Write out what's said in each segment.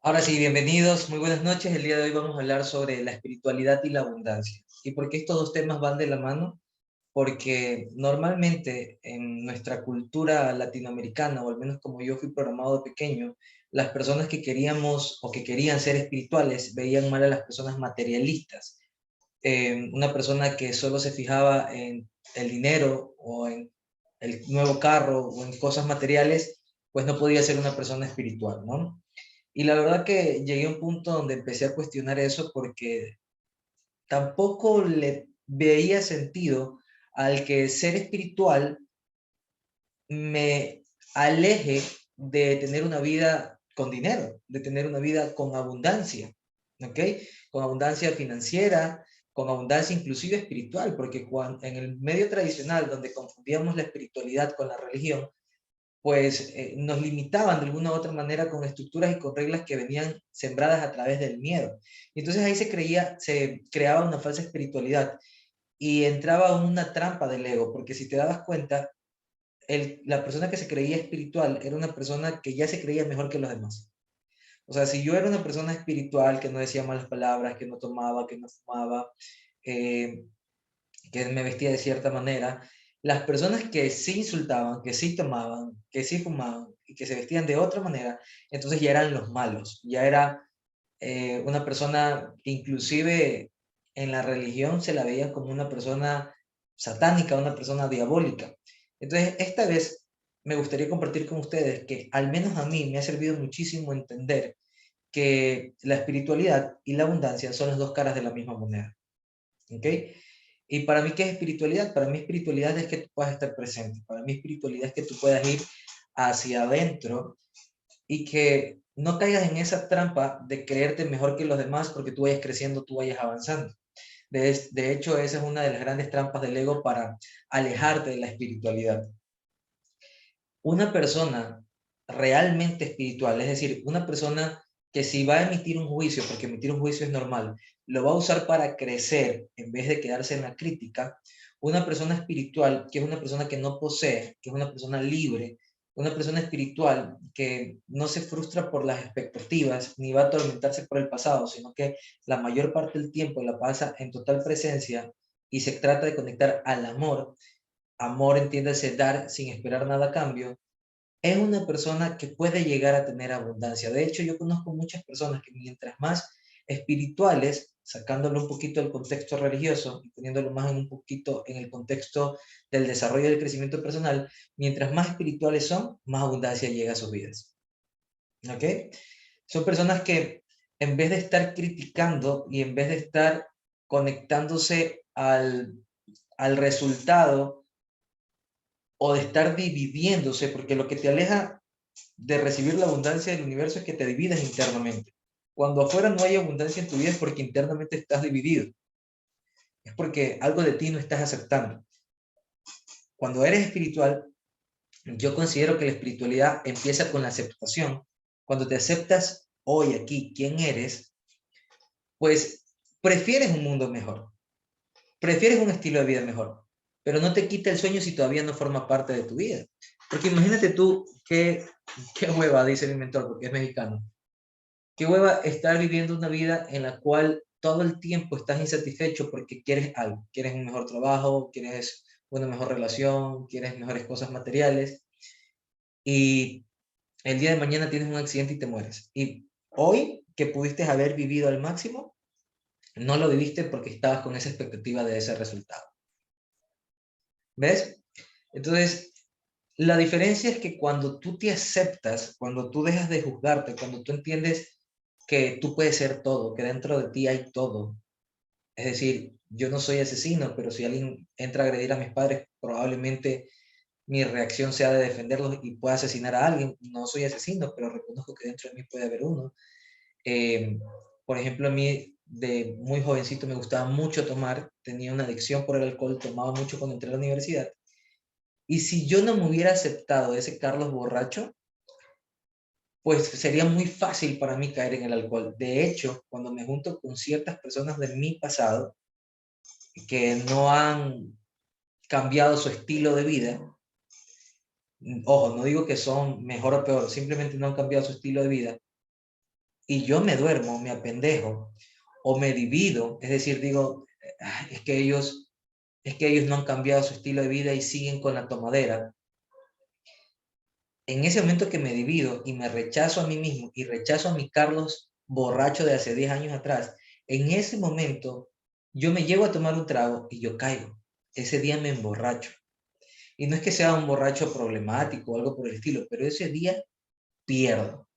Ahora sí, bienvenidos, muy buenas noches. El día de hoy vamos a hablar sobre la espiritualidad y la abundancia. ¿Y por qué estos dos temas van de la mano? Porque normalmente en nuestra cultura latinoamericana, o al menos como yo fui programado de pequeño, las personas que queríamos o que querían ser espirituales veían mal a las personas materialistas. Una persona que solo se fijaba en el dinero o en el nuevo carro o en cosas materiales, pues no podía ser una persona espiritual, ¿no? Y la verdad que llegué a un punto donde empecé a cuestionar eso porque tampoco le veía sentido al que ser espiritual me aleje de tener una vida con dinero, de tener una vida con abundancia, ¿ok? Con abundancia financiera, con abundancia inclusive espiritual, porque en el medio tradicional donde confundíamos la espiritualidad con la religión, pues nos limitaban de alguna u otra manera con estructuras y con reglas que venían sembradas a través del miedo. Y entonces ahí se creaba una falsa espiritualidad y entraba una trampa del ego, porque si te dabas cuenta, la persona que se creía espiritual era una persona que ya se creía mejor que los demás. O sea, si yo era una persona espiritual que no decía malas palabras, que no tomaba, que no fumaba, eh, que me vestía de cierta manera, las personas que sí insultaban, que sí tomaban, que sí fumaban y que se vestían de otra manera, entonces ya eran los malos, ya era una persona que inclusive en la religión se la veía como una persona satánica, una persona diabólica. Entonces, esta vez me gustaría compartir con ustedes que al menos a mí me ha servido muchísimo entender que la espiritualidad y la abundancia son las dos caras de la misma moneda. ¿Ok? Y para mí, ¿qué es espiritualidad? Para mí, espiritualidad es que tú puedas estar presente. Para mí, espiritualidad es que tú puedas ir hacia adentro y que no caigas en esa trampa de creerte mejor que los demás porque tú vayas creciendo, tú vayas avanzando. De hecho, esa es una de las grandes trampas del ego para alejarte de la espiritualidad. Una persona realmente espiritual, es decir, una persona que si va a emitir un juicio, porque emitir un juicio es normal, lo va a usar para crecer en vez de quedarse en la crítica. Una persona espiritual, que es una persona que no posee, que es una persona libre, una persona espiritual que no se frustra por las expectativas ni va a atormentarse por el pasado, sino que la mayor parte del tiempo la pasa en total presencia y se trata de conectar al amor. Amor, entiéndase, dar sin esperar nada a cambio. Es una persona que puede llegar a tener abundancia. De hecho, yo conozco muchas personas que mientras más espirituales, sacándolo un poquito del contexto religioso y poniéndolo más en un poquito en el contexto del desarrollo y del crecimiento personal, mientras más espirituales son, más abundancia llega a sus vidas. ¿Ok? Son personas que en vez de estar criticando y en vez de estar conectándose al resultado o de estar dividiéndose, porque lo que te aleja de recibir la abundancia del universo es que te divides internamente. Cuando afuera no hay abundancia en tu vida es porque internamente estás dividido. Es porque algo de ti no estás aceptando. Cuando eres espiritual, yo considero que la espiritualidad empieza con la aceptación. Cuando te aceptas hoy aquí quién eres, pues prefieres un mundo mejor, prefieres un estilo de vida mejor, pero no te quita el sueño si todavía no forma parte de tu vida. Porque imagínate tú qué hueva, dice mi mentor, porque es mexicano. Qué hueva estar viviendo una vida en la cual todo el tiempo estás insatisfecho porque quieres algo, quieres un mejor trabajo, quieres una mejor relación, quieres mejores cosas materiales y el día de mañana tienes un accidente y te mueres. Y hoy que pudiste haber vivido al máximo, no lo viviste porque estabas con esa expectativa de ese resultado. ¿Ves? Entonces, la diferencia es que cuando tú te aceptas, cuando tú dejas de juzgarte, cuando tú entiendes que tú puedes ser todo, que dentro de ti hay todo. Es decir, yo no soy asesino, pero si alguien entra a agredir a mis padres, probablemente mi reacción sea de defenderlos y pueda asesinar a alguien. No soy asesino, pero reconozco que dentro de mí puede haber uno. Eh, por ejemplo, a mí de muy jovencito me gustaba mucho tomar, tenía una adicción por el alcohol, tomaba mucho cuando entré a la universidad. Y si yo no me hubiera aceptado ese Carlos borracho, pues sería muy fácil para mí caer en el alcohol. De hecho, cuando me junto con ciertas personas de mi pasado que no han cambiado su estilo de vida, ojo, no digo que son mejor o peor, simplemente no han cambiado su estilo de vida, y yo me duermo, me apendejo o me divido, es decir, digo, "Ay, es que ellos no han cambiado su estilo de vida y siguen con la tomadera". En ese momento que me divido y me rechazo a mí mismo y rechazo a mi Carlos borracho de hace 10 años atrás, en ese momento yo me llego a tomar un trago y yo caigo. Ese día me emborracho. Y no es que sea un borracho problemático o algo por el estilo, pero ese día pierdo.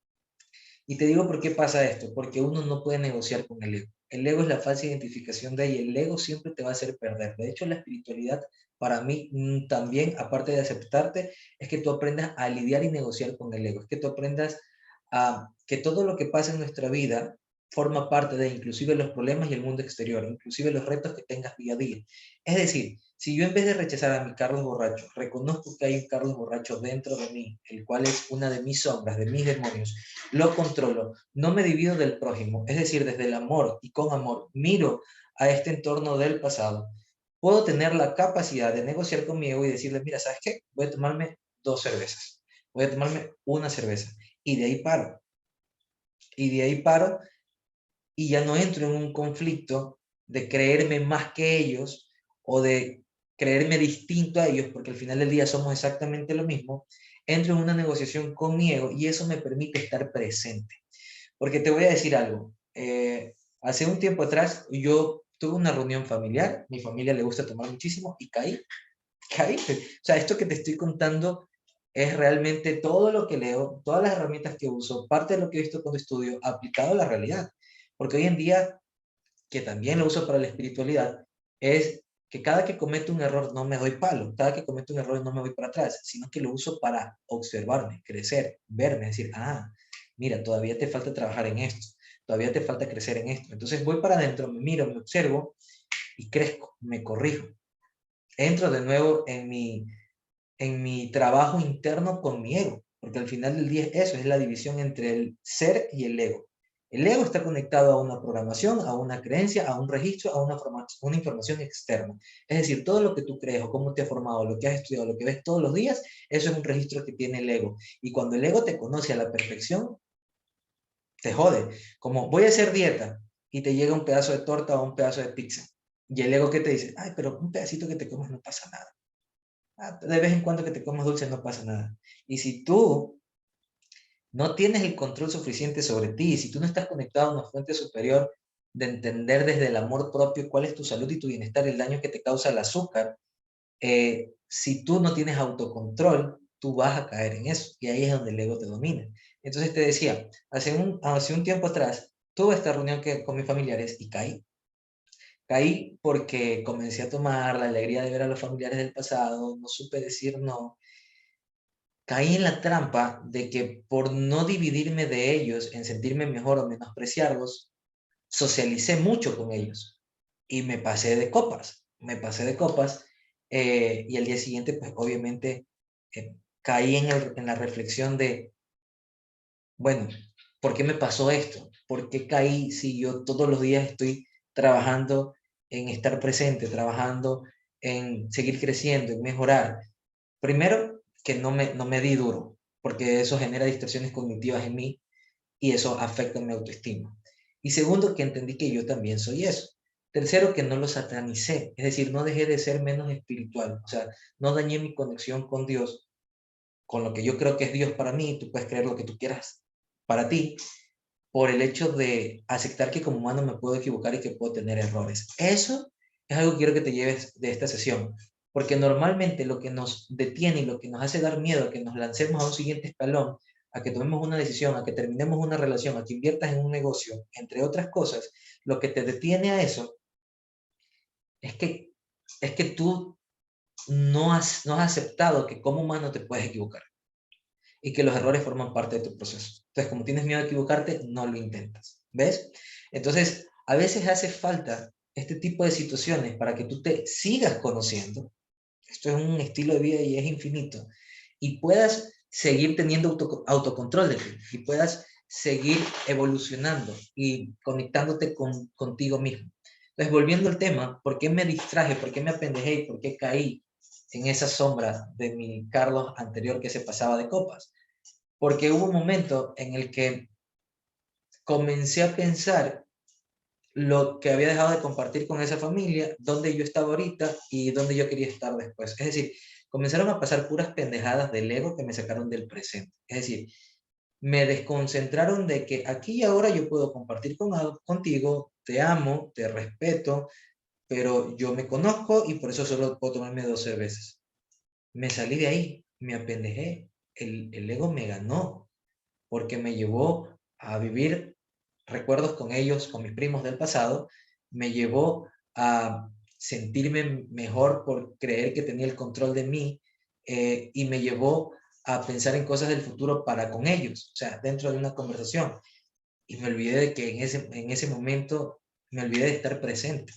Y te digo por qué pasa esto, porque uno no puede negociar con el ego. El ego es la falsa identificación de ella, el ego siempre te va a hacer perder. De hecho, la espiritualidad para mí también, aparte de aceptarte, es que tú aprendas a lidiar y negociar con el ego, es que tú aprendas a que todo lo que pasa en nuestra vida forma parte de inclusive los problemas y el mundo exterior, inclusive los retos que tengas día a día. Es decir, si yo en vez de rechazar a mi Carlos borracho, reconozco que hay un Carlos borracho dentro de mí, el cual es una de mis sombras, de mis demonios, lo controlo, no me divido del prójimo, es decir, desde el amor y con amor miro a este entorno del pasado, puedo tener la capacidad de negociar con mi ego y decirle, mira, ¿sabes qué? Voy a tomarme 2 cervezas, voy a tomarme una cerveza y de ahí paro, y de ahí paro y ya no entro en un conflicto de creerme más que ellos o de creerme distinto a ellos, porque al final del día somos exactamente lo mismo, entro en una negociación con mi ego y eso me permite estar presente. Porque te voy a decir algo. Hace un tiempo atrás yo tuve una reunión familiar, mi familia le gusta tomar muchísimo y caí. O sea, esto que te estoy contando es realmente todo lo que leo, todas las herramientas que uso, parte de lo que he visto cuando estudio, aplicado a la realidad. Porque hoy en día, que también lo uso para la espiritualidad, es que cada que cometo un error no me doy palo, cada que cometo un error no me voy para atrás, sino que lo uso para observarme, crecer, verme, decir, ah, mira, todavía te falta trabajar en esto, todavía te falta crecer en esto. Entonces voy para adentro, me miro, me observo y crezco, me corrijo. Entro de nuevo en mi trabajo interno con mi ego, porque al final del día eso es la división entre el ser y el ego. El ego está conectado a una programación, a una creencia, a un registro, a una información externa. Es decir, todo lo que tú crees o cómo te has formado, lo que has estudiado, lo que ves todos los días, eso es un registro que tiene el ego. Y cuando el ego te conoce a la perfección, te jode. Como voy a hacer dieta y te llega un pedazo de torta o un pedazo de pizza. Y el ego que te dice, ay, pero un pedacito que te comes no pasa nada. Ah, de vez en cuando que te comas dulce no pasa nada. Y si tú no tienes el control suficiente sobre ti, si tú no estás conectado a una fuente superior de entender desde el amor propio cuál es tu salud y tu bienestar, el daño que te causa el azúcar, si tú no tienes autocontrol, tú vas a caer en eso. Y ahí es donde el ego te domina. Entonces te decía, hace un tiempo atrás, tuve esta reunión con mis familiares y caí. Caí porque comencé a tomar la alegría de ver a los familiares del pasado, no supe decir no, caí en la trampa de que por no dividirme de ellos, en sentirme mejor o menospreciarlos, socialicé mucho con ellos y me pasé de copas y al día siguiente, pues obviamente caí en la reflexión de, bueno, ¿por qué me pasó esto? ¿Por qué caí si yo todos los días estoy trabajando en estar presente, trabajando en seguir creciendo, en mejorar? Primero, que no me di duro, porque eso genera distorsiones cognitivas en mí y eso afecta mi autoestima. Y segundo, que entendí que yo también soy eso. Tercero, que no lo satanicé, es decir, no dejé de ser menos espiritual, o sea, no dañé mi conexión con Dios, con lo que yo creo que es Dios para mí, tú puedes creer lo que tú quieras para ti, por el hecho de aceptar que como humano me puedo equivocar y que puedo tener errores. Eso es algo que quiero que te lleves de esta sesión, porque normalmente lo que nos detiene y lo que nos hace dar miedo a que nos lancemos a un siguiente escalón, a que tomemos una decisión, a que terminemos una relación, a que inviertas en un negocio, entre otras cosas, lo que te detiene a eso es que, es que tú no has aceptado que como humano te puedes equivocar y que los errores forman parte de tu proceso. Entonces, como tienes miedo a equivocarte, no lo intentas. ¿Ves? Entonces, a veces hace falta este tipo de situaciones para que tú te sigas conociendo. Esto es un estilo de vida y es infinito. Y puedas seguir teniendo autocontrol de ti y puedas seguir evolucionando y conectándote contigo mismo. Entonces, volviendo al tema, ¿por qué me distraje? ¿Por qué me apendejé? ¿Y por qué caí en esas sombras de mi Carlos anterior que se pasaba de copas? Porque hubo un momento en el que comencé a pensar lo que había dejado de compartir con esa familia, dónde yo estaba ahorita y dónde yo quería estar después. Es decir, comenzaron a pasar puras pendejadas del ego que me sacaron del presente. Es decir, me desconcentraron de que aquí y ahora yo puedo compartir contigo, te amo, te respeto, pero yo me conozco y por eso solo puedo tomarme 2 cervezas. Me salí de ahí, me apendejé, el ego me ganó, porque me llevó a vivir recuerdos con ellos, con mis primos del pasado, me llevó a sentirme mejor por creer que tenía el control de mí, y me llevó a pensar en cosas del futuro para con ellos, o sea, dentro de una conversación. Y me olvidé de que en ese momento me olvidé de estar presente.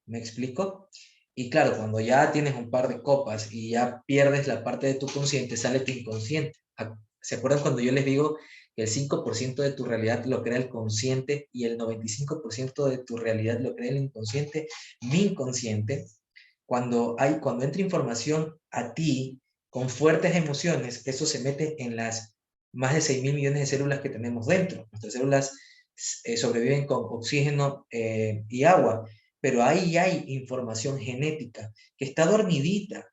¿Me explico? Y claro, cuando ya tienes un par de copas y ya pierdes la parte de tu consciente, sale tu inconsciente. ¿Se acuerdan cuando yo les digo que el 5% de tu realidad lo crea el consciente y el 95% de tu realidad lo crea el inconsciente? Mi inconsciente, cuando entra información a ti con fuertes emociones, eso se mete en las más de 6 mil millones de células que tenemos dentro. Nuestras células sobreviven con oxígeno y agua, pero ahí hay información genética que está dormidita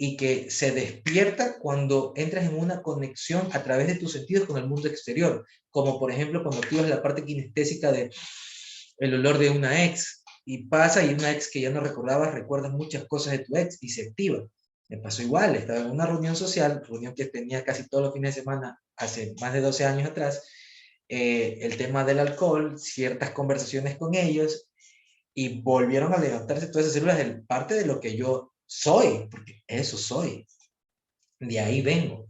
y que se despierta cuando entras en una conexión a través de tus sentidos con el mundo exterior, como por ejemplo cuando activas la parte kinestésica de el olor de una ex y pasa y una ex que ya no recordabas recuerdas muchas cosas de tu ex y se activa. Me pasó igual, estaba en una reunión social, reunión que tenía casi todos los fines de semana hace más de 12 años atrás, el tema del alcohol, ciertas conversaciones con ellos, y volvieron a levantarse todas esas células de parte de lo que yo soy, porque eso soy, de ahí vengo.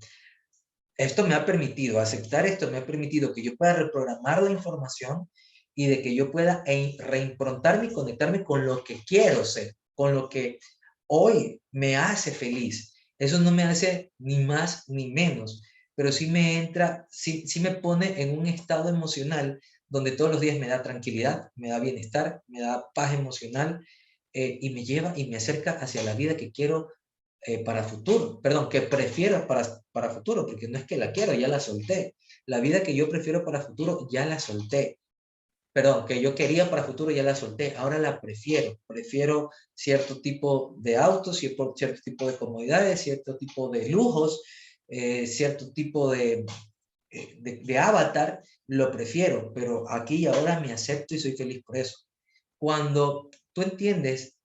Esto me ha permitido, aceptar esto me ha permitido que yo pueda reprogramar la información y de que yo pueda reimprontarme y conectarme con lo que quiero ser, con lo que hoy me hace feliz. Eso no me hace ni más ni menos, pero sí me entra, sí me pone en un estado emocional donde todos los días me da tranquilidad, me da bienestar, me da paz emocional, y me lleva y me acerca hacia la vida que quiero, para futuro, perdón, que prefiero para futuro, porque no es que la quiero, ya la solté. La vida que yo prefiero para futuro ya la solté. Perdón, que yo quería para futuro ya la solté, ahora la prefiero. Prefiero cierto tipo de autos, cierto tipo de comodidades, cierto tipo de lujos, cierto tipo de avatar, lo prefiero, pero aquí y ahora me acepto y soy feliz por eso. Cuando tú entiendes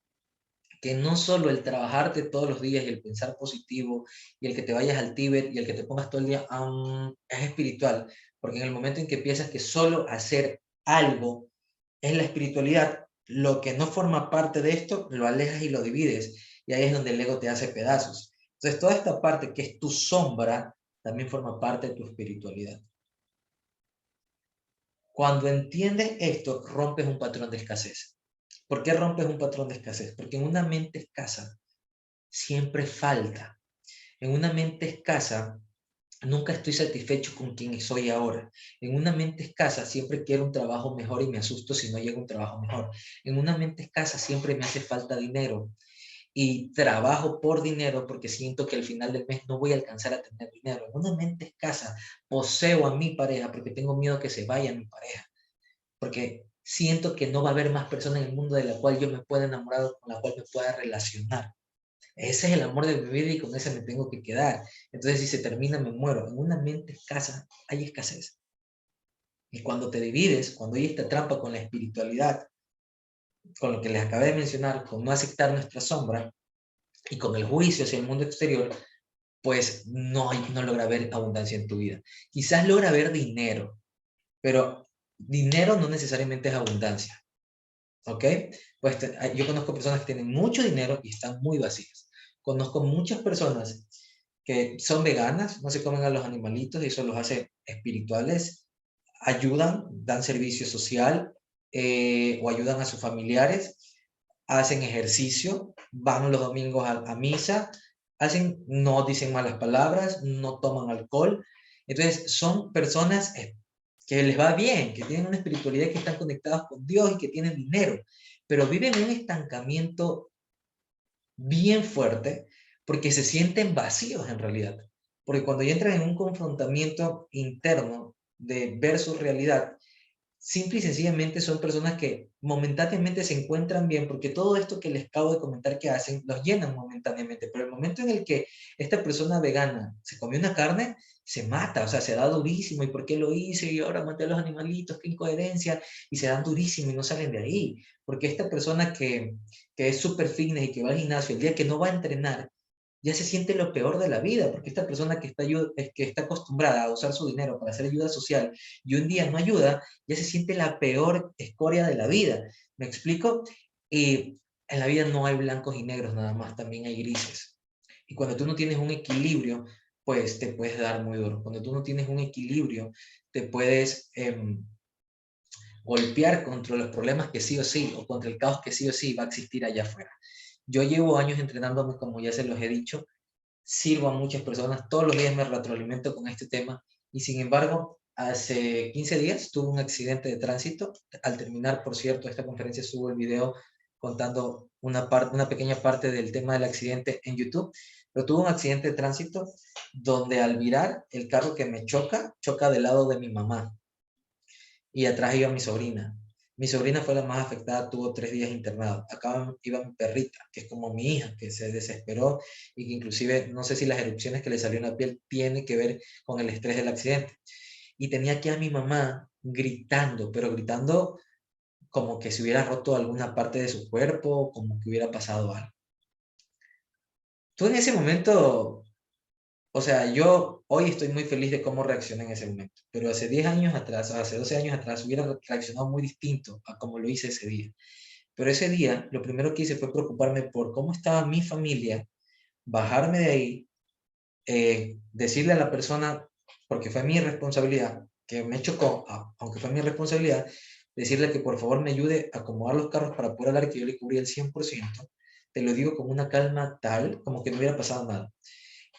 que no solo el trabajarte todos los días y el pensar positivo y el que te vayas al Tíbet y el que te pongas todo el día es espiritual, porque en el momento en que piensas que solo hacer algo es la espiritualidad, lo que no forma parte de esto lo alejas y lo divides, y ahí es donde el ego te hace pedazos. Entonces toda esta parte que es tu sombra también forma parte de tu espiritualidad. Cuando entiendes esto, rompes un patrón de escasez. ¿Por qué rompes un patrón de escasez? Porque en una mente escasa siempre falta. En una mente escasa, nunca estoy satisfecho con quien soy ahora. En una mente escasa, siempre quiero un trabajo mejor y me asusto si no llega un trabajo mejor. En una mente escasa, siempre me hace falta dinero y trabajo por dinero porque siento que al final del mes no voy a alcanzar a tener dinero. En una mente escasa, poseo a mi pareja porque tengo miedo que se vaya mi pareja, porque siento que no va a haber más personas en el mundo de la cual yo me pueda enamorar o con la cual me pueda relacionar. Ese es el amor de mi vida y con ese me tengo que quedar. Entonces, si se termina, me muero. En una mente escasa hay escasez. Y cuando te divides, cuando hay esta trampa con la espiritualidad, con lo que les acabé de mencionar, con no aceptar nuestra sombra y con el juicio hacia el mundo exterior, pues no logra ver abundancia en tu vida. Quizás logra ver dinero, pero dinero no necesariamente es abundancia. ¿Ok? Pues yo conozco personas que tienen mucho dinero y están muy vacías. Conozco muchas personas que son veganas, no se comen a los animalitos y eso los hace espirituales, ayudan, dan servicio social, o ayudan a sus familiares, hacen ejercicio, van los domingos a misa, no dicen malas palabras, no toman alcohol. Entonces son personas que les va bien, que tienen una espiritualidad, que están conectadas con Dios y que tienen dinero, pero viven un estancamiento bien fuerte porque se sienten vacíos en realidad. Porque cuando ya entran en un confrontamiento interno de ver su realidad, simple y sencillamente son personas que momentáneamente se encuentran bien, porque todo esto que les acabo de comentar que hacen, los llenan momentáneamente, pero el momento en el que esta persona vegana se comió una carne, se mata, o sea, se da durísimo, ¿y por qué lo hice? Y ahora maté a los animalitos, qué incoherencia, y se dan durísimo y no salen de ahí, porque esta persona que es súper fitness y que va al gimnasio, el día que no va a entrenar, ya se siente lo peor de la vida, porque esta persona que está acostumbrada a usar su dinero para hacer ayuda social y un día no ayuda, ya se siente la peor escoria de la vida. ¿Me explico? Y en la vida no hay blancos y negros nada más, también hay grises. Y cuando tú no tienes un equilibrio, pues te puedes dar muy duro. Cuando tú no tienes un equilibrio, te puedes golpear contra los problemas que sí o sí, o contra el caos que sí o sí va a existir allá afuera. Yo llevo años entrenándome, como ya se los he dicho, sirvo a muchas personas, todos los días me retroalimento con este tema y sin embargo, hace 15 días tuve un accidente de tránsito. Al terminar, por cierto, esta conferencia subo el video contando una pequeña parte del tema del accidente en YouTube, pero tuve un accidente de tránsito donde al virar el carro que me choca del lado de mi mamá y atrás iba mi sobrina. Mi sobrina fue la más afectada, tuvo 3 días internado. Acá iba mi perrita, que es como mi hija, que se desesperó y que inclusive no sé si las erupciones que le salió en la piel tienen que ver con el estrés del accidente. Y tenía aquí a mi mamá gritando, pero gritando como que se hubiera roto alguna parte de su cuerpo, como que hubiera pasado algo. Tú en ese momento, o sea, yo hoy estoy muy feliz de cómo reaccioné en ese momento, pero hace 10 años atrás, hace 12 años atrás, hubiera reaccionado muy distinto a como lo hice ese día. Pero ese día, lo primero que hice fue preocuparme por cómo estaba mi familia, bajarme de ahí, decirle a la persona, porque fue mi responsabilidad, que me chocó, aunque fue mi responsabilidad, decirle que por favor me ayude a acomodar los carros para poder hablar que yo le cubrí el 100%. Te lo digo con una calma tal como que no hubiera pasado nada.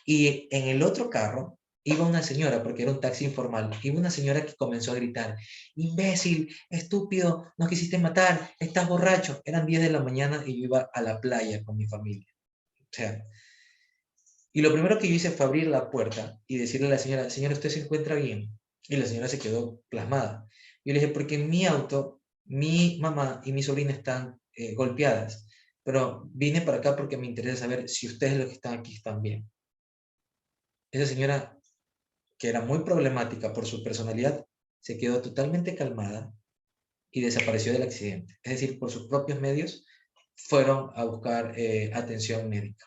Y en el otro carro iba una señora, porque era un taxi informal, iba una señora que comenzó a gritar, imbécil, estúpido, nos quisiste matar, estás borracho. Eran 10 de la mañana y yo iba a la playa con mi familia. O sea, y lo primero que yo hice fue abrir la puerta y decirle a la señora, señora, ¿usted se encuentra bien? Y la señora se quedó plasmada. Yo le dije, porque en mi auto, mi mamá y mi sobrina están golpeadas, pero vine para acá porque me interesa saber si ustedes los que están aquí están bien. Esa señora, que era muy problemática por su personalidad, se quedó totalmente calmada y desapareció del accidente. Es decir, por sus propios medios fueron a buscar atención médica.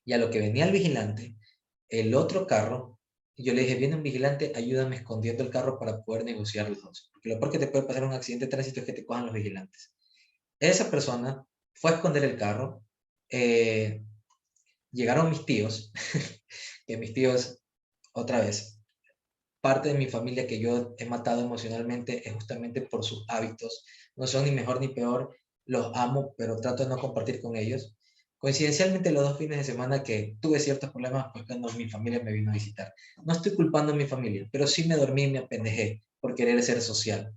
Y a lo que venía el vigilante, el otro carro, yo le dije, viene un vigilante, ayúdame escondiendo el carro para poder negociar los dos. Porque lo peor que te puede pasar en un accidente de tránsito es que te cojan los vigilantes. Esa persona fue a esconder el carro, eh, llegaron mis tíos, que mis tíos, otra vez, parte de mi familia que yo he matado emocionalmente es justamente por sus hábitos. No son ni mejor ni peor, los amo, pero trato de no compartir con ellos. Coincidencialmente, los 2 fines de semana que tuve ciertos problemas fue cuando mi familia me vino a visitar. No estoy culpando a mi familia, pero sí me dormí y me apendejé por querer ser social.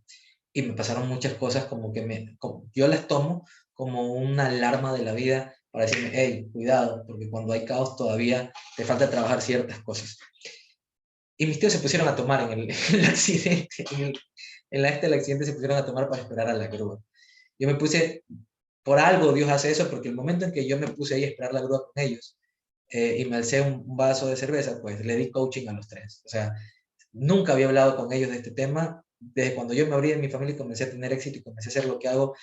Y me pasaron muchas cosas como que yo las tomo como una alarma de la vida para decirme, hey, cuidado, porque cuando hay caos todavía te falta trabajar ciertas cosas. Y mis tíos se pusieron a tomar en el accidente, en la del accidente se pusieron a tomar para esperar a la grúa. Yo me puse, por algo Dios hace eso, porque el momento en que yo me puse ahí a esperar la grúa con ellos y me alcé un vaso de cerveza, pues le di coaching a los tres. O sea, nunca había hablado con ellos de este tema. Desde cuando yo me abrí en mi familia y comencé a tener éxito y comencé a hacer lo que hago,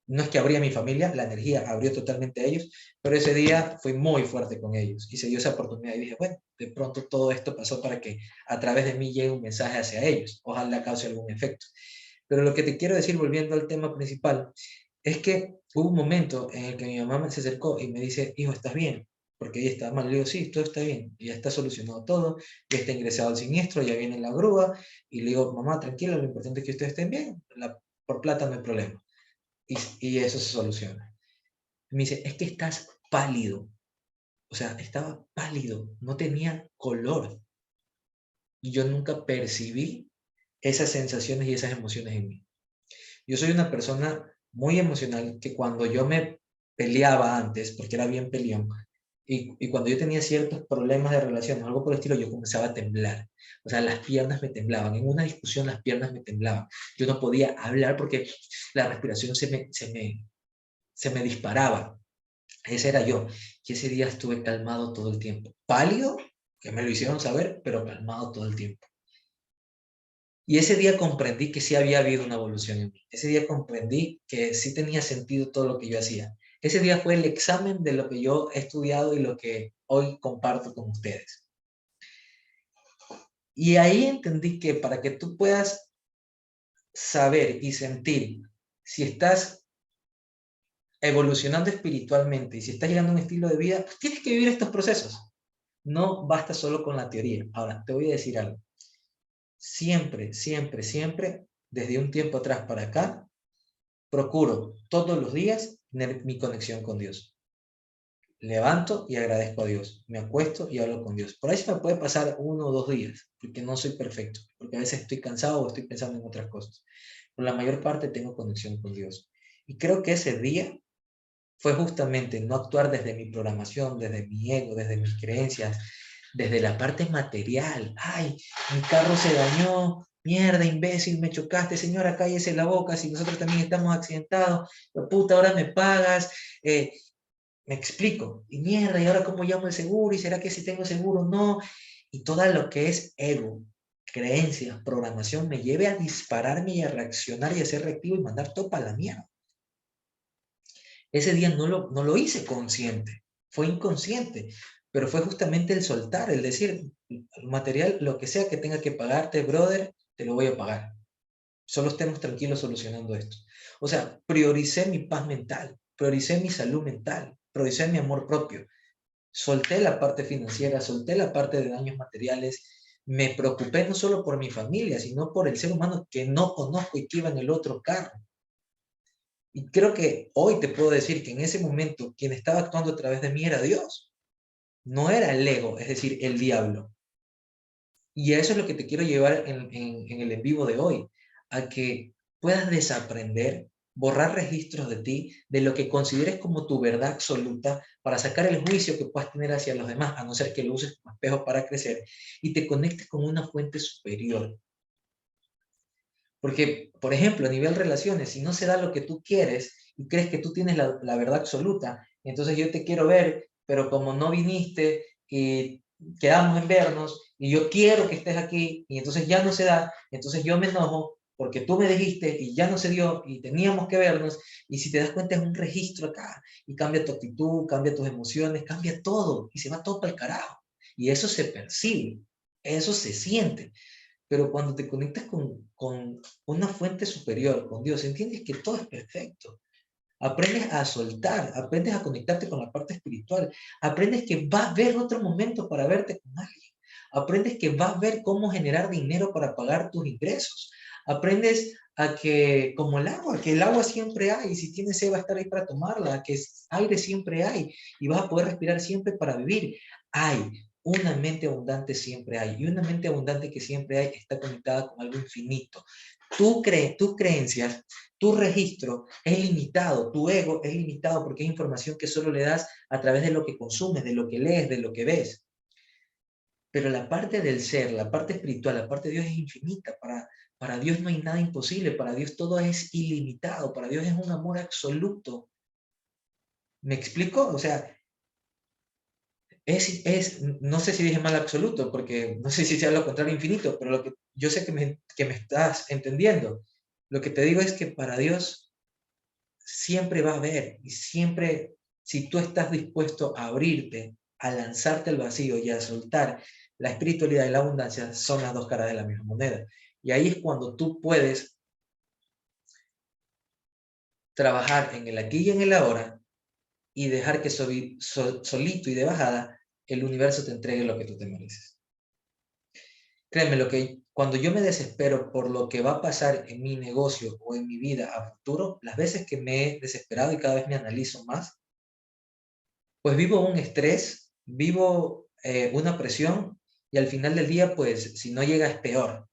no es que abría mi familia, la energía abrió totalmente a ellos, pero ese día fui muy fuerte con ellos y se dio esa oportunidad y dije, bueno, de pronto todo esto pasó para que a través de mí llegue un mensaje hacia ellos, ojalá cause algún efecto. Pero lo que te quiero decir, volviendo al tema principal, es que hubo un momento en el que mi mamá se acercó y me dice, hijo, ¿estás bien? Porque ella estaba mal. Le digo, sí, todo está bien, ya está solucionado todo, ya está ingresado al siniestro, ya viene la grúa, y le digo, mamá, tranquila, lo importante es que ustedes estén bien, por plata no hay problema y eso se soluciona. Me dice, es que estás pálido. O sea, estaba pálido, no tenía color. Y yo nunca percibí esas sensaciones y esas emociones en mí. Yo soy una persona muy emocional que cuando yo me peleaba antes, porque era bien peleón, Y cuando yo tenía ciertos problemas de relación o algo por el estilo, yo comenzaba a temblar. O sea, las piernas me temblaban. En una discusión las piernas me temblaban. Yo no podía hablar porque la respiración se me disparaba. Ese era yo. Y ese día estuve calmado todo el tiempo. Pálido, que me lo hicieron saber, pero calmado todo el tiempo. Y ese día comprendí que sí había habido una evolución en mí. Ese día comprendí que sí tenía sentido todo lo que yo hacía. Ese día fue el examen de lo que yo he estudiado y lo que hoy comparto con ustedes. Y ahí entendí que para que tú puedas saber y sentir si estás evolucionando espiritualmente y si estás llegando a un estilo de vida, pues tienes que vivir estos procesos. No basta solo con la teoría. Ahora, te voy a decir algo. Siempre, siempre, siempre, desde un tiempo atrás para acá, procuro todos los días tener mi conexión con Dios. Levanto y agradezco a Dios. Me acuesto y hablo con Dios. Por ahí se me puede pasar 1 o 2 días, porque no soy perfecto, porque a veces estoy cansado o estoy pensando en otras cosas. Pero la mayor parte tengo conexión con Dios. Y creo que ese día fue justamente no actuar desde mi programación, desde mi ego, desde mis creencias, desde la parte material. Ay, mi carro se dañó, mierda, imbécil, me chocaste, señora, cállese la boca, si nosotros también estamos accidentados, la puta, ahora me pagas, me explico, y mierda, ¿y ahora cómo llamo el seguro? ¿Y será que si tengo seguro no? Y todo lo que es ego, creencias, programación, me lleve a dispararme y a reaccionar y a ser reactivo y mandar todo para la mierda. Ese día no lo hice consciente, fue inconsciente, pero fue justamente el soltar, el decir, el material, lo que sea que tenga que pagarte, brother, te lo voy a pagar. Solo estemos tranquilos solucionando esto. O sea, prioricé mi paz mental, prioricé mi salud mental, prioricé mi amor propio. Solté la parte financiera, solté la parte de daños materiales, me preocupé no solo por mi familia, sino por el ser humano que no conozco y que iba en el otro carro. Y creo que hoy te puedo decir que en ese momento quien estaba actuando a través de mí era Dios, no era el ego, es decir, el diablo. Y eso es lo que te quiero llevar en el en vivo de hoy, a que puedas desaprender, borrar registros de ti, de lo que consideres como tu verdad absoluta, para sacar el juicio que puedas tener hacia los demás, a no ser que lo uses como espejo para crecer, y te conectes con una fuente superior. Porque, por ejemplo, a nivel relaciones, si no se da lo que tú quieres y crees que tú tienes la verdad absoluta, entonces yo te quiero ver, pero como no viniste y quedamos en vernos y yo quiero que estés aquí y entonces ya no se da, entonces yo me enojo porque tú me dijiste y ya no se dio y teníamos que vernos y si te das cuenta es un registro acá y cambia tu actitud, cambia tus emociones, cambia todo y se va todo para el carajo. Y eso se percibe, eso se siente. Pero cuando te conectas con una fuente superior, con Dios, entiendes que todo es perfecto. Aprendes a soltar, aprendes a conectarte con la parte espiritual, aprendes que va a haber otro momento para verte con alguien, aprendes que va a haber cómo generar dinero para pagar tus ingresos, aprendes a que, como el agua, que el agua siempre hay, y si tienes sed va a estar ahí para tomarla, que aire siempre hay, y vas a poder respirar siempre para vivir. Hay una mente abundante siempre hay, y una mente abundante que siempre hay está conectada con algo infinito. Tus creencias, tu registro es limitado, tu ego es limitado porque es información que solo le das a través de lo que consumes, de lo que lees, de lo que ves. Pero la parte del ser, la parte espiritual, la parte de Dios es infinita. Para Dios no hay nada imposible, para Dios todo es ilimitado, para Dios es un amor absoluto. ¿Me explico? O sea, no sé si dije mal absoluto, porque no sé si sea lo contrario infinito, pero lo que yo sé que me estás entendiendo. Lo que te digo es que para Dios siempre va a haber y siempre, si tú estás dispuesto a abrirte, a lanzarte al vacío y a soltar, la espiritualidad y la abundancia son las dos caras de la misma moneda. Y ahí es cuando tú puedes trabajar en el aquí y en el ahora y dejar que solito y de bajada el universo te entregue lo que tú te mereces. Créeme, lo que cuando yo me desespero por lo que va a pasar en mi negocio o en mi vida a futuro, las veces que me he desesperado y cada vez me analizo más, pues vivo un estrés, vivo una presión y al final del día, pues si no llega es peor.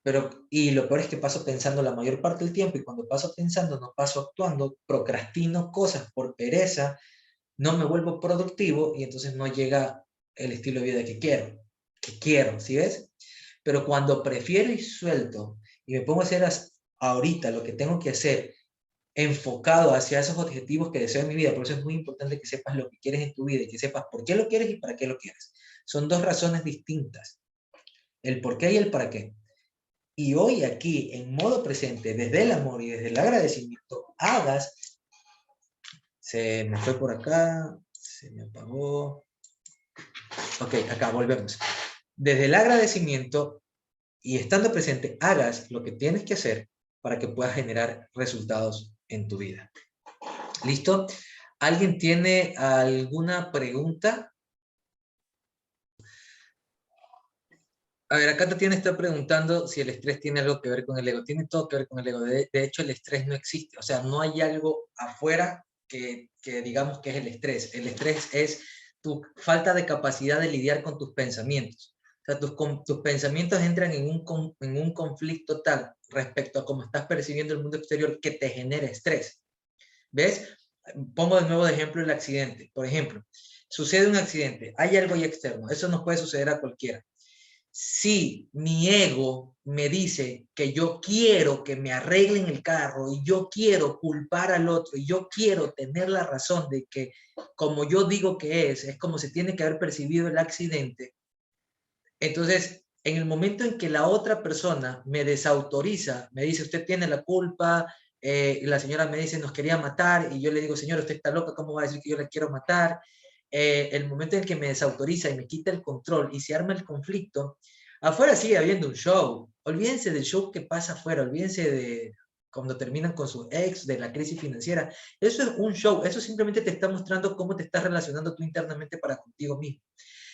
Pero, y lo peor es que paso pensando la mayor parte del tiempo y cuando paso pensando no paso actuando, procrastino cosas por pereza, no me vuelvo productivo y entonces no llega el estilo de vida que quiero, ¿sí ves? Pero cuando prefiero y suelto y me pongo a hacer ahorita lo que tengo que hacer, enfocado hacia esos objetivos que deseo en mi vida, por eso es muy importante que sepas lo que quieres en tu vida y que sepas por qué lo quieres y para qué lo quieres. Son dos razones distintas, el por qué y el para qué. Y hoy aquí, en modo presente, desde el amor y desde el agradecimiento, se me fue por acá, se me apagó. Ok, acá volvemos. Desde el agradecimiento y estando presente, hagas lo que tienes que hacer para que puedas generar resultados en tu vida. ¿Listo? ¿Alguien tiene alguna pregunta? A ver, acá Tatiana está preguntando si el estrés tiene algo que ver con el ego. Tiene todo que ver con el ego. De hecho, el estrés no existe. O sea, no hay algo afuera que digamos que es el estrés. El estrés es tu falta de capacidad de lidiar con tus pensamientos. O sea, tus pensamientos entran en un conflicto tal respecto a cómo estás percibiendo el mundo exterior que te genera estrés. ¿Ves? Pongo de nuevo de ejemplo el accidente. Por ejemplo, sucede un accidente, hay algo ahí externo. Eso nos puede suceder a cualquiera. Si mi ego me dice que yo quiero que me arreglen el carro y yo quiero culpar al otro y yo quiero tener la razón de que como yo digo que es como se tiene que haber percibido el accidente, entonces en el momento en que la otra persona me desautoriza, me dice usted tiene la culpa, y la señora me dice nos quería matar y yo le digo señora usted está loca, ¿cómo va a decir que yo la quiero matar? El momento en que me desautoriza y me quita el control y se arma el conflicto, afuera sigue habiendo un show. Olvídense del show que pasa afuera, olvídense de cuando terminan con su ex, de la crisis financiera. Eso es un show, eso simplemente te está mostrando cómo te estás relacionando tú internamente para contigo mismo.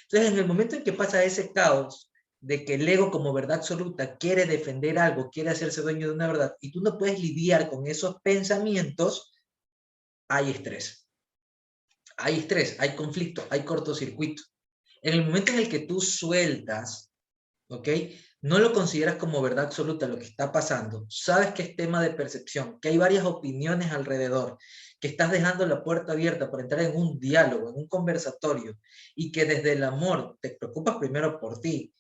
Entonces, en el momento en que pasa ese caos de que el ego como verdad absoluta quiere defender algo, quiere hacerse dueño de una verdad, y tú no puedes lidiar con esos pensamientos, hay estrés. Hay estrés, hay conflicto, hay cortocircuito. En el momento en el que tú sueltas, ¿ok? No lo consideras como verdad absoluta lo que está pasando, sabes que es tema de percepción, que hay varias opiniones alrededor, que estás dejando la puerta abierta para entrar en un diálogo, en un conversatorio, y que desde el amor te preocupas primero por ti.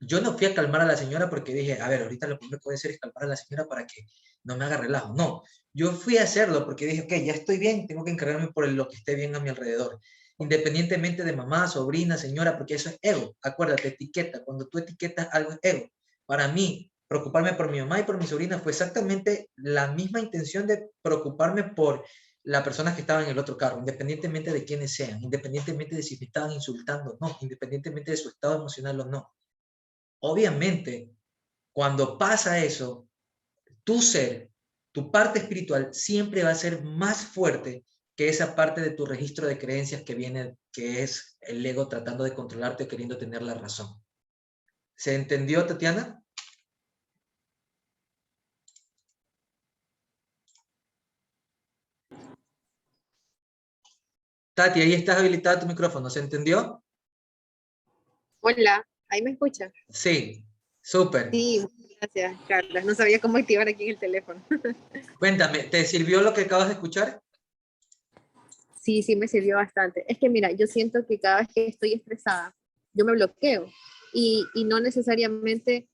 Yo no fui a calmar a la señora porque dije, a ver, ahorita lo primero que voy a hacer es calmar a la señora para que no me haga relajo. No, yo fui a hacerlo porque dije, ok, ya estoy bien, tengo que encargarme por lo que esté bien a mi alrededor. Independientemente de mamá, sobrina, señora, porque eso es ego. Acuérdate, etiqueta. Cuando tú etiquetas algo es ego. Para mí, preocuparme por mi mamá y por mi sobrina fue exactamente la misma intención de preocuparme por las personas que estaban en el otro carro, independientemente de quiénes sean, independientemente de si me estaban insultando o no, independientemente de su estado emocional o no. Obviamente, cuando pasa eso, tu ser, tu parte espiritual, siempre va a ser más fuerte que esa parte de tu registro de creencias que viene, que es el ego tratando de controlarte, queriendo tener la razón. ¿Se entendió, Tatiana? Tati, ahí estás habilitado tu micrófono, ¿se entendió? Hola, ¿ahí me escucha? Sí, súper. Sí, gracias, Carla. No sabía cómo activar aquí en el teléfono. Cuéntame, ¿te sirvió lo que acabas de escuchar? Sí, sí, me sirvió bastante. Es que mira, yo siento que cada vez que estoy estresada, yo me bloqueo y no necesariamente,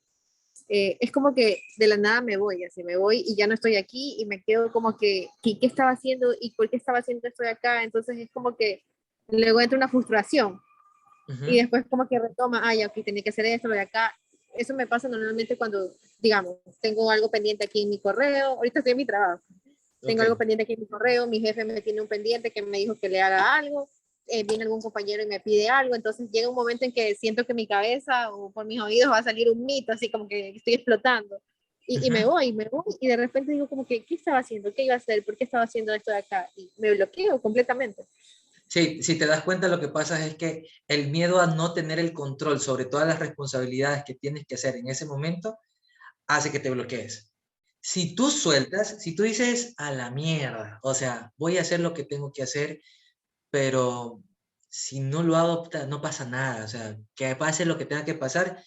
es como que de la nada me voy, así me voy y ya no estoy aquí y me quedo como que, ¿qué estaba haciendo y por qué estaba haciendo esto de acá? Entonces es como que luego entra una frustración y después como que retoma, ay, aquí tenía que hacer esto, lo de acá. Eso me pasa normalmente cuando, digamos, tengo algo pendiente aquí en mi correo, ahorita estoy en mi trabajo, tengo algo Ok. pendiente aquí en mi correo, mi jefe me tiene un pendiente que me dijo que le haga algo, viene algún compañero y me pide algo, entonces llega un momento en que siento que mi cabeza o por mis oídos va a salir un mito, así como que estoy explotando. Y me voy, y de repente digo como que, ¿qué estaba haciendo? ¿Qué iba a hacer? ¿Por qué estaba haciendo esto de acá? Y me bloqueo completamente. Sí, si te das cuenta, lo que pasa es que el miedo a no tener el control sobre todas las responsabilidades que tienes que hacer en ese momento hace que te bloquees. Si tú sueltas, si tú dices a la mierda, o sea, voy a hacer lo que tengo que hacer, pero si no lo hago, no pasa nada, o sea, que pase lo que tenga que pasar,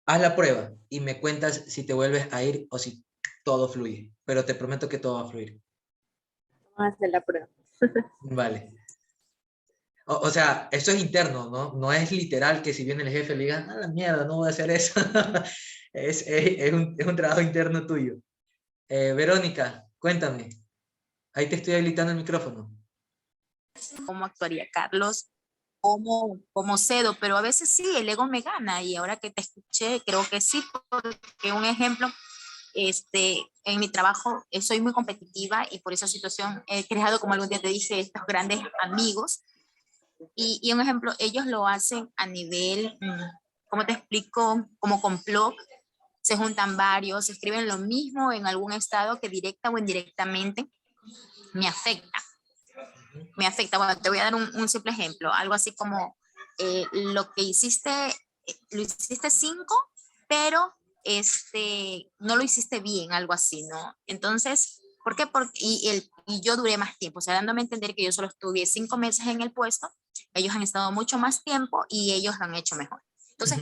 haz la prueba y me cuentas si te vuelves a ir o si todo fluye, pero te prometo que todo va a fluir. Vamos a hacer la prueba. Vale. O sea, eso es interno, ¿no? No es literal que si viene el jefe le digan, a la mierda, no voy a hacer eso. Es un trabajo interno tuyo. Verónica, cuéntame. Ahí te estoy habilitando el micrófono. ¿Cómo actuaría Carlos? ¿Cómo cedo? Pero a veces sí, el ego me gana y ahora que te escuché, creo que sí, porque un ejemplo, en mi trabajo soy muy competitiva y por esa situación he creado, como algún día te dije, estos grandes amigos y un ejemplo, ellos lo hacen a nivel, ¿cómo te explico? Como complot, se juntan varios, escriben lo mismo en algún estado que directa o indirectamente me afecta. Me afecta. Bueno, te voy a dar un simple ejemplo, algo así como lo que hiciste, lo hiciste 5, pero no lo hiciste bien, algo así, ¿no? Entonces, ¿por qué? Y yo duré más tiempo, o sea, dándome a entender que yo solo estuve 5 meses en el puesto, ellos han estado mucho más tiempo y ellos lo han hecho mejor. Entonces,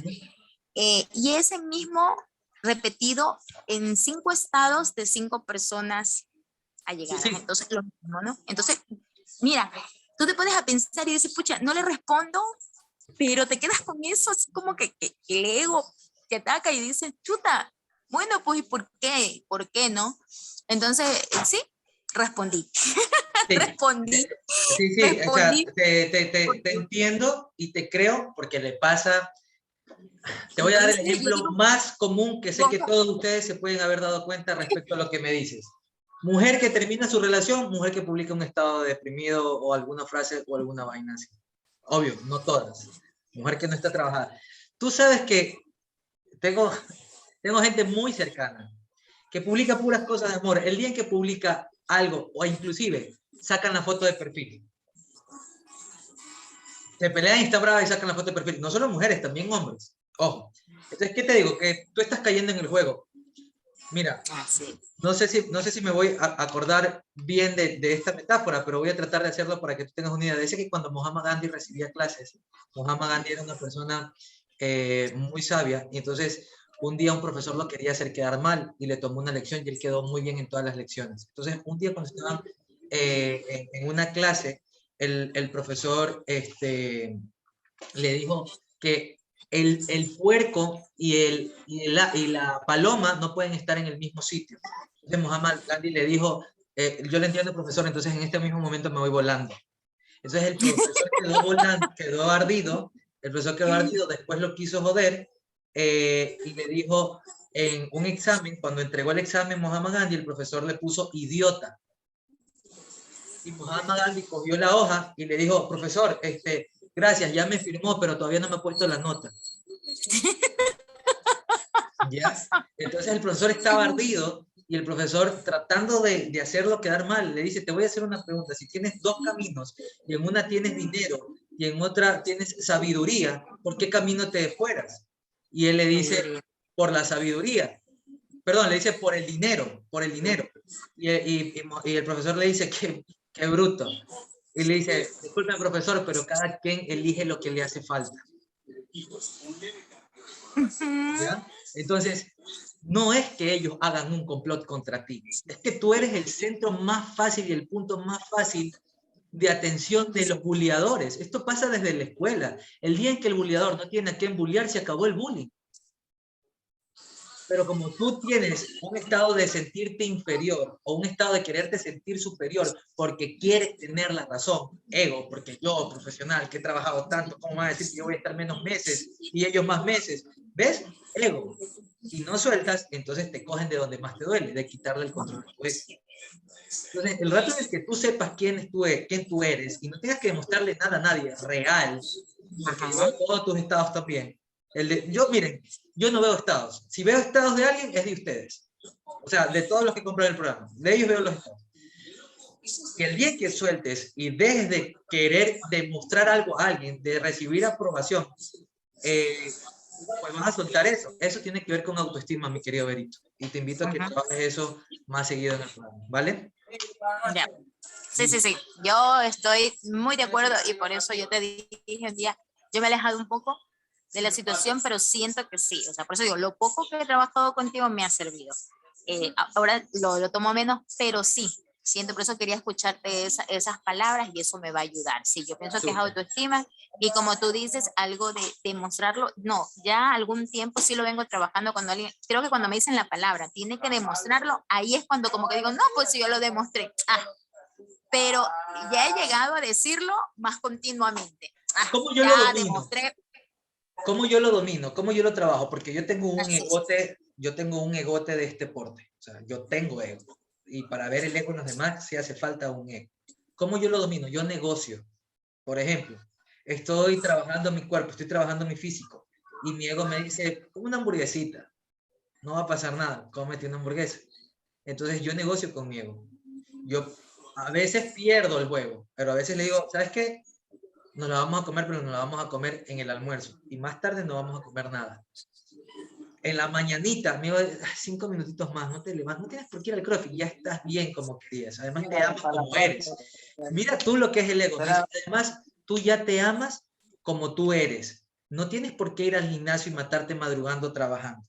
y ese mismo repetido en 5 estados de 5 personas allegadas. Sí. Entonces, lo mismo, ¿no? Entonces, mira, tú te pones a pensar y dices, pucha, no le respondo, pero te quedas con eso, así como que el ego te ataca y dices, chuta, bueno, pues, ¿y por qué? ¿Por qué no? Entonces, sí, respondí. Sí, respondí, sí, sí, o sea, respondí. te entiendo y te creo porque le pasa. Te voy a dar En el serio, yo ejemplo digo, más común que sé que ¿cómo? todos ustedes se pueden haber dado cuenta respecto a lo que me dices. Mujer que termina su relación, mujer que publica un estado deprimido o alguna frase o alguna vaina así. Obvio, no todas. Mujer que no está trabajada. Tú sabes que tengo, tengo gente muy cercana que publica puras cosas de amor. El día en que publica algo o inclusive sacan la foto de perfil. Se pelean y está brava y sacan la foto de perfil. No solo mujeres, también hombres. Ojo. Entonces, ¿qué te digo? Que tú estás cayendo en el juego. Mira, Ah, sí. no sé si me voy a acordar bien de esta metáfora, pero voy a tratar de hacerlo para que tú tengas una idea. Dice que cuando Muhammad Gandhi recibía clases, Muhammad Gandhi era una persona muy sabia, y entonces un día un profesor lo quería hacer quedar mal y le tomó una lección y él quedó muy bien en todas las lecciones. Entonces, un día cuando estaban en una clase, el profesor le dijo que el puerco y la paloma no pueden estar en el mismo sitio. Entonces Muhammad Gandhi le dijo, yo le entiendo, profesor, entonces en este mismo momento me voy volando. Entonces el profesor quedó volando, quedó ardido, después lo quiso joder y le dijo en un examen, cuando entregó el examen Muhammad Gandhi, el profesor le puso idiota. Y Muhammad Gandhi cogió la hoja y le dijo, profesor, gracias, ya me firmó, pero todavía no me ha puesto la nota. ¿Ya? Entonces el profesor estaba ardido y el profesor, tratando de hacerlo quedar mal, le dice, te voy a hacer una pregunta. Si tienes dos caminos y en una tienes dinero y en otra tienes sabiduría, ¿por qué camino te fueras? Y él le dice, por la sabiduría. Perdón, le dice, por el dinero, por el dinero. Y el profesor le dice, qué bruto. Y le dice, disculpe, profesor, pero cada quien elige lo que le hace falta. ¿Ya? Entonces, no es que ellos hagan un complot contra ti, es que tú eres el centro más fácil y el punto más fácil de atención de los bulliadores. Esto pasa desde la escuela. El día en que el bulliador no tiene a quién bulliar, se acabó el bullying. Pero como tú tienes un estado de sentirte inferior o un estado de quererte sentir superior porque quieres tener la razón, ego, porque yo, profesional, que he trabajado tanto, ¿cómo me va a decir que yo voy a estar menos meses y ellos más meses? ¿Ves? Ego. Y no sueltas, entonces te cogen de donde más te duele, de quitarle el control a tu ego. Entonces, el rato en el que tú sepas quién tú eres y no tengas que demostrarle nada a nadie real, porque yo veo todos tus estados también. Miren, yo no veo estados. Si veo estados de alguien, es de ustedes. O sea, de todos los que compran el programa. De ellos veo los estados. Que el día que sueltes y dejes de querer demostrar algo a alguien, de recibir aprobación, pues vas a soltar eso. Eso tiene que ver con autoestima, mi querido Berito. Y te invito a que trabajes eso más seguido en el programa, ¿vale? Ya. Sí, sí, sí. Yo estoy muy de acuerdo y por eso yo te dije un día, yo me he alejado un poco de la situación, pero siento que sí. O sea, por eso digo, lo poco que he trabajado contigo me ha servido. Ahora lo tomo menos, pero sí. Siento, por eso quería escucharte esas palabras y eso me va a ayudar. Sí, yo pienso que es Súper. autoestima y como tú dices, algo de demostrarlo, no, ya algún tiempo sí lo vengo trabajando cuando alguien, creo que cuando me dicen la palabra, tiene que demostrarlo, ahí es cuando como que digo, no, pues si yo lo demostré, pero ya he llegado a decirlo más continuamente. ¿Cómo yo lo Ya domino? demostré, ¿Cómo yo lo domino? ¿Cómo yo lo trabajo? Porque así. yo tengo un egote de este porte. O sea, yo tengo ego. Y para ver el ego en los demás sí hace falta un ego. ¿Cómo yo lo domino? Yo negocio. Por ejemplo, estoy trabajando mi cuerpo, estoy trabajando mi físico. Y mi ego me dice, una hamburguesita. No va a pasar nada, cómete una hamburguesa. Entonces yo negocio con mi ego. Yo a veces pierdo el juego, pero a veces le digo, ¿sabes qué? Nos la vamos a comer, pero nos la vamos a comer en el almuerzo. Y más tarde no vamos a comer nada. En la mañanita, me digo, 5 minutitos más, no te levantas, no tienes por qué ir al CrossFit, ya estás bien como querías. Además te amas como eres. Mira tú lo que es el ego. Además, tú ya te amas como tú eres. No tienes por qué ir al gimnasio y matarte madrugando trabajando.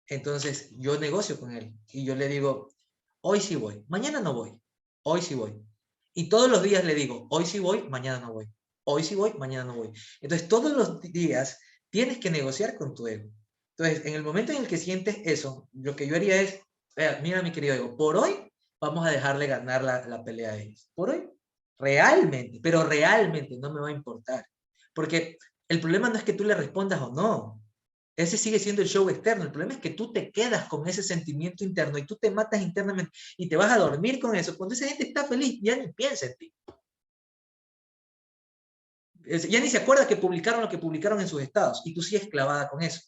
Entonces, yo negocio con él y yo le digo, hoy sí voy, mañana no voy, hoy sí voy. Y todos los días le digo, hoy sí voy, mañana no voy, hoy sí voy, mañana no voy. Entonces, todos los días tienes que negociar con tu ego. Entonces, en el momento en el que sientes eso, lo que yo haría es, mira mi querido ego, por hoy vamos a dejarle ganar la pelea a ellos. Por hoy, realmente, pero realmente no me va a importar. Porque el problema no es que tú le respondas o no. Ese sigue siendo el show externo. El problema es que tú te quedas con ese sentimiento interno y tú te matas internamente y te vas a dormir con eso. Cuando esa gente está feliz, ya ni piensa en ti. Ya ni se acuerda que publicaron lo que publicaron en sus estados y tú sigues clavada con eso.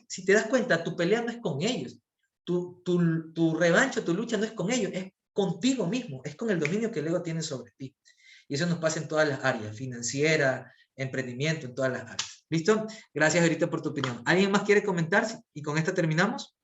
Si te das cuenta, tu pelea no es con ellos. Tu revancha, tu lucha no es con ellos, es contigo mismo, es con el dominio que el ego tiene sobre ti. Y eso nos pasa en todas las áreas, financiera, emprendimiento, en todas las áreas. ¿Listo? Gracias ahorita por tu opinión. ¿Alguien más quiere comentar? Y con esta terminamos.